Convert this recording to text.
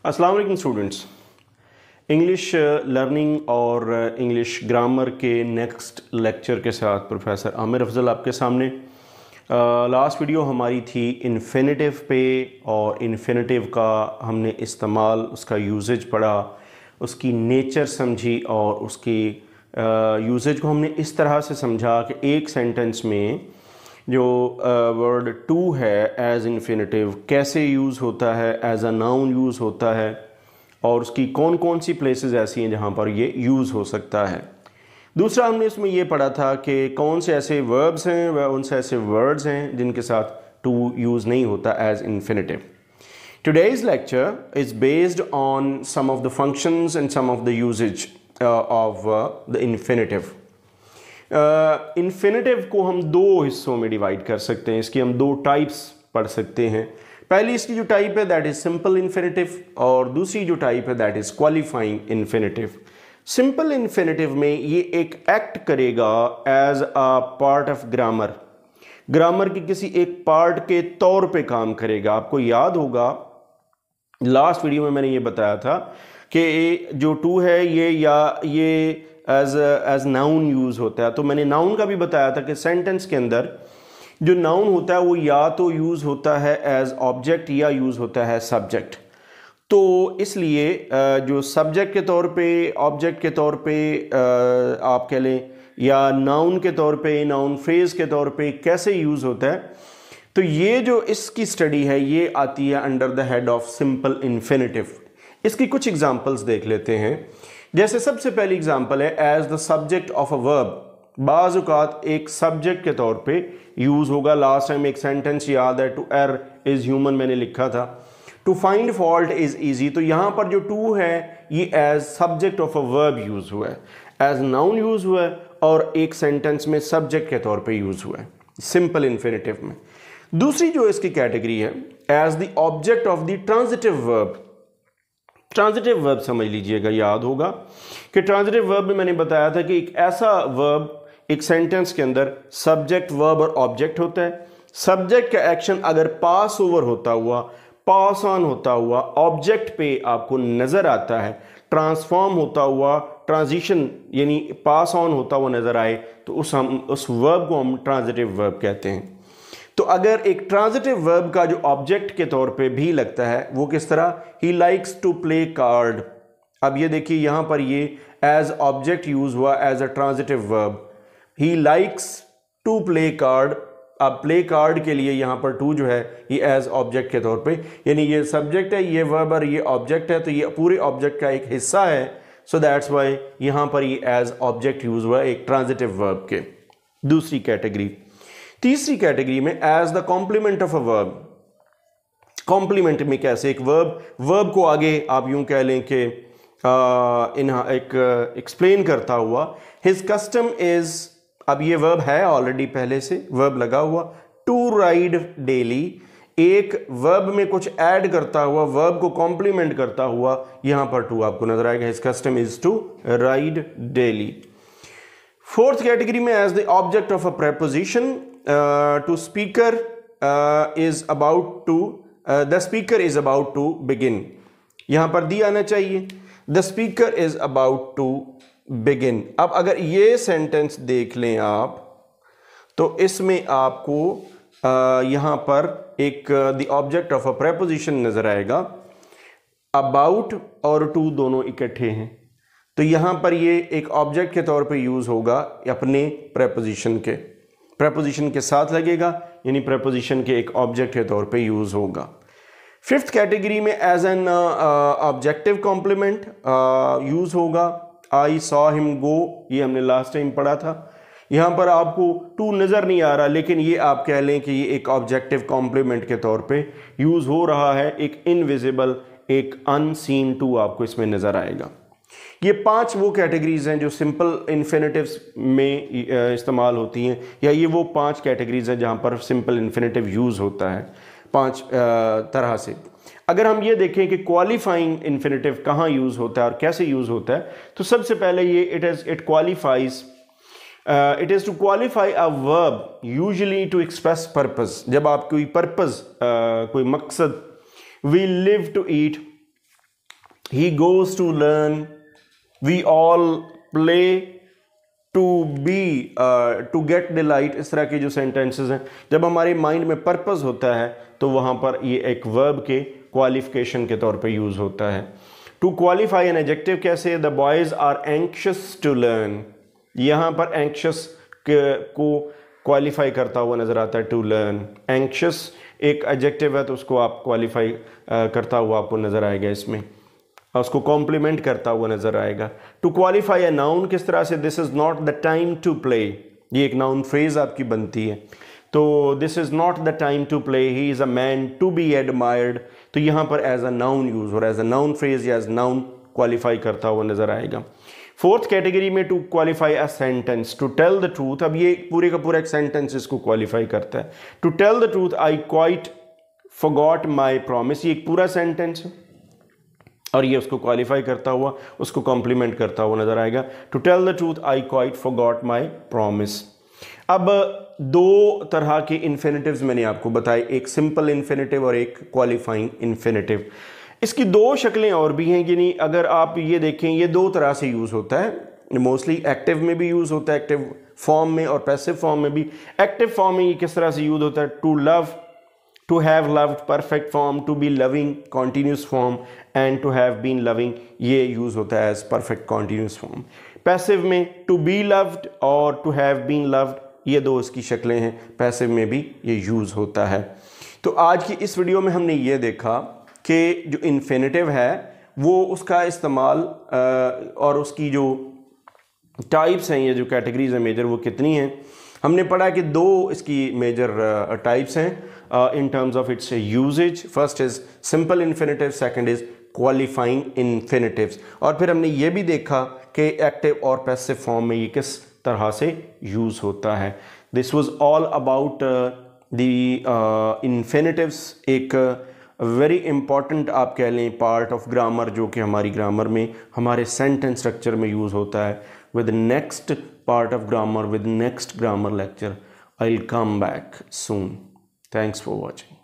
अस्सलाम वालेकुम students. English learning और इंग्लिश ग्रामर के नेक्स्ट लेक्चर के साथ प्रोफेसर आमिर अफजल आपके सामने। लास्ट वीडियो हमारी थी इन्फिनेटिव पे और इन्फिनेटिव का हमने इस्तेमाल, उसका यूजेज पढ़ा, उसकी नेचर समझी और उसकी यूजेज को हमने इस तरह से समझा कि एक सेंटेंस में जो वर्ड टू है एज इन्फिनेटिव कैसे यूज़ होता है, एज अ नाउन यूज़ होता है और उसकी कौन कौन सी प्लेसेस ऐसी हैं जहाँ पर ये यूज़ हो सकता है। दूसरा हमने इसमें ये पढ़ा था कि कौन से ऐसे वर्ब्स हैं व उन से ऐसे वर्ड्स हैं जिनके साथ टू यूज़ नहीं होता as infinitive. Today's lecture is based on some of the functions and some of the usage of the infinitive. Infinitive को हम दो हिस्सों में डिवाइड कर सकते हैं, इसकी हम दो टाइप्स पढ़ सकते हैं। पहली इसकी जो टाइप है दैट इज़ सिंपल इन्फिनेटिव और दूसरी जो टाइप है that is qualifying infinitive. Simple infinitive में ये एक एक्ट करेगा as a part of grammar, grammar की किसी एक पार्ट के तौर पे काम करेगा। आपको याद होगा लास्ट वीडियो में मैंने ये बताया था कि जो टू है ये एज नाउन यूज़ होता है। तो मैंने नाउन का भी बताया था कि सेंटेंस के अंदर जो नाउन होता है वो या तो यूज़ होता है एज ऑब्जेक्ट या यूज़ होता है सब्जेक्ट। तो इसलिए जो सब्जेक्ट के तौर पे, ऑब्जेक्ट के तौर पे आप कह लें या नाउन के तौर पे, नाउन फ्रेज के तौर पे कैसे यूज़ होता है, तो ये जो इसकी स्टडी है ये आती है under the head of simple infinitive. इसकी कुछ एग्जांपल्स देख लेते हैं। जैसे सबसे पहली एग्जांपल है as the subject of a verb. बाज़ औक़ात एक सब्जेक्ट के तौर पे यूज़ होगा। लास्ट टाइम एक सेंटेंस याद है, टू एर्र इज़ ह्यूमन, मैंने लिखा था। To find fault is easy. तो यहाँ पर जो टू है ये as subject of a verb use हुआ है, एज नाउन यूज़ हुआ है और एक सेंटेंस में सब्जेक्ट के तौर पर यूज़ हुआ है सिंपल इन्फिनेटिव में। दूसरी जो इसकी कैटेगरी है as the object of the transitive verb. Transitive verb समझ लीजिएगा, याद होगा कि ट्रांजिटिव वर्ब में मैंने बताया था कि एक ऐसा वर्ब एक सेंटेंस के अंदर सब्जेक्ट, वर्ब और ऑब्जेक्ट होता है। सब्जेक्ट का एक्शन अगर पास ओवर होता हुआ, पास ऑन होता हुआ ऑब्जेक्ट पे आपको नजर आता है, ट्रांसफॉर्म होता हुआ, ट्रांजिशन यानी पास ऑन होता हुआ नजर आए, तो उस वर्ब को हम ट्रांजिटिव वर्ब कहते हैं। तो अगर एक ट्रांजिटिव वर्ब का जो ऑब्जेक्ट के तौर पे भी लगता है वो किस तरह, he likes to play card. अब ये देखिए यहां पर ये एज ऑब्जेक्ट यूज हुआ as a transitive verb, he likes to play card. अब प्ले कार्ड के लिए यहां पर टू जो है ये एज ऑब्जेक्ट के तौर पे, यानी ये सब्जेक्ट है, ये वर्ब और ये ऑब्जेक्ट है, तो ये पूरे ऑब्जेक्ट का एक हिस्सा है। सो दैट्स वाई यहां पर ये एज ऑब्जेक्ट यूज हुआ एक ट्रांजिटिव वर्ब के। दूसरी कैटेगरी। तीसरी कैटेगरी में as the complement of a verb. Complement में कैसे, एक वर्ब को आगे आप यूं कह लें कि एक एक्सप्लेन करता हुआ, हिज कस्टम इज, अब ये वर्ब है ऑलरेडी पहले से वर्ब लगा हुआ, टू राइड डेली। एक वर्ब में कुछ ऐड करता हुआ, वर्ब को कॉम्प्लीमेंट करता हुआ, यहां पर टू आपको नजर आएगा, his custom is to ride daily. Fourth category में as the object of a preposition, to speaker is about to, the speaker is about to begin. यहां पर दी आना चाहिए the speaker is about to begin. अब अगर ये sentence देख लें आप तो इसमें आपको यहां पर एक the object of a preposition नजर आएगा। अबाउट और टू दोनों इकट्ठे हैं, तो यहां पर ये एक ऑब्जेक्ट के तौर पे यूज होगा अपने प्रेपोजिशन के साथ लगेगा, यानी प्रेपोजिशन के एक ऑब्जेक्ट के तौर पे यूज होगा। फिफ्थ कैटेगरी में as an objective complement use होगा। आई सॉ हिम गो, ये हमने लास्ट टाइम पढ़ा था। यहां पर आपको टू नजर नहीं आ रहा, लेकिन ये आप कह लें कि ये एक ऑब्जेक्टिव कॉम्प्लीमेंट के तौर पे यूज हो रहा है। एक इनविजिबल, एक अनसीन टू आपको इसमें नजर आएगा। ये पांच वो कैटेगरीज हैं जो सिंपल इन्फिनेटिव्स में इस्तेमाल होती हैं, या ये वो पांच कैटेगरीज हैं जहां पर सिंपल इन्फिनेटिव यूज होता है पांच तरह से। अगर हम ये देखें कि क्वालिफाइंग इन्फिनेटिव कहाँ यूज होता है और कैसे यूज होता है, तो सबसे पहले ये it qualifies, it is to qualify a verb usually to express purpose. जब आप कोई पर्पस, कोई मकसद, we live to eat, he goes to learn, we all play to be to get delight। इस तरह के जो सेंटेंसेस हैं, जब हमारे माइंड में पर्पस होता है तो वहाँ पर ये एक वर्ब के क्वालिफिकेशन के तौर पे यूज़ होता है। टू क्वालिफाई एन एडजेक्टिव कैसे, the boys are anxious to learn, यहाँ पर एंक्शस को क्वालिफाई करता हुआ नज़र आता है, टू लर्न। एंक्शस एक एडजेक्टिव है तो उसको आप क्वालिफाई करता हुआ आपको नज़र आएगा, इसमें उसको कॉम्प्लीमेंट करता हुआ नज़र आएगा। टू क्वालिफाई अ नाउन किस तरह से, this is not the time to play, ये एक नाउन फ्रेज़ आपकी बनती है, तो this is not the time to play, he is a man to be admired, तो यहाँ पर एज अ नाउन यूज़ हो रहा है, एज अ नाउन फ्रेज या एज नाउन क्वालिफाई करता हुआ नज़र आएगा। फोर्थ कैटेगरी में to qualify a sentence, to tell the truth, अब ये पूरे का पूरा एक सेंटेंस इसको क्वालिफाई करता है। To tell the truth I quite forgot my promise, ये एक पूरा सेंटेंस है और ये उसको क्वालिफाई करता हुआ, उसको कॉम्प्लीमेंट करता हुआ नजर आएगा। To tell the truth I quite forgot my promise. अब दो तरह के इन्फिनेटिव्स मैंने आपको बताए, एक सिंपल इन्फिनेटिव और एक क्वालिफाइंग इन्फिनेटिव। इसकी दो शक्लें और भी हैं, यानी अगर आप ये देखें ये दो तरह से यूज़ होता है, मोस्टली एक्टिव में भी यूज़ होता है, एक्टिव फॉर्म में, और पैसिव फॉर्म में भी। एक्टिव फॉर्म में ये किस तरह से यूज़ होता है, to love, to have loved perfect form, to be loving continuous form, and to have been loving ये यूज़ होता है as perfect continuous form. Passive में टू बी लव्ड और टू हैव बीन लव्ड, ये दो इसकी शक्लें हैं, पैसिव में भी ये यूज़ होता है। तो आज की इस वीडियो में हमने ये देखा कि जो इन्फिनेटिव है वो उसका इस्तेमाल और उसकी जो टाइप्स हैं, ये जो कैटेगरीज हैं मेजर, वो कितनी हैं। हमने पढ़ा कि दो इसकी मेजर टाइप्स हैं in terms of its usages. First is simple infinitive, second is qualifying infinitives, और फिर हमने ये भी देखा कि एक्टिव और पैसिव फॉर्म में ये किस तरह से यूज़ होता है। This was all about the infinitives, एक वेरी इंपॉर्टेंट आप कह लें पार्ट ऑफ ग्रामर, जो कि हमारी ग्रामर में हमारे सेंटेंस स्ट्रक्चर में यूज़ होता है। With next part of grammar, with next grammar lecture, I'll come back soon. Thanks for watching.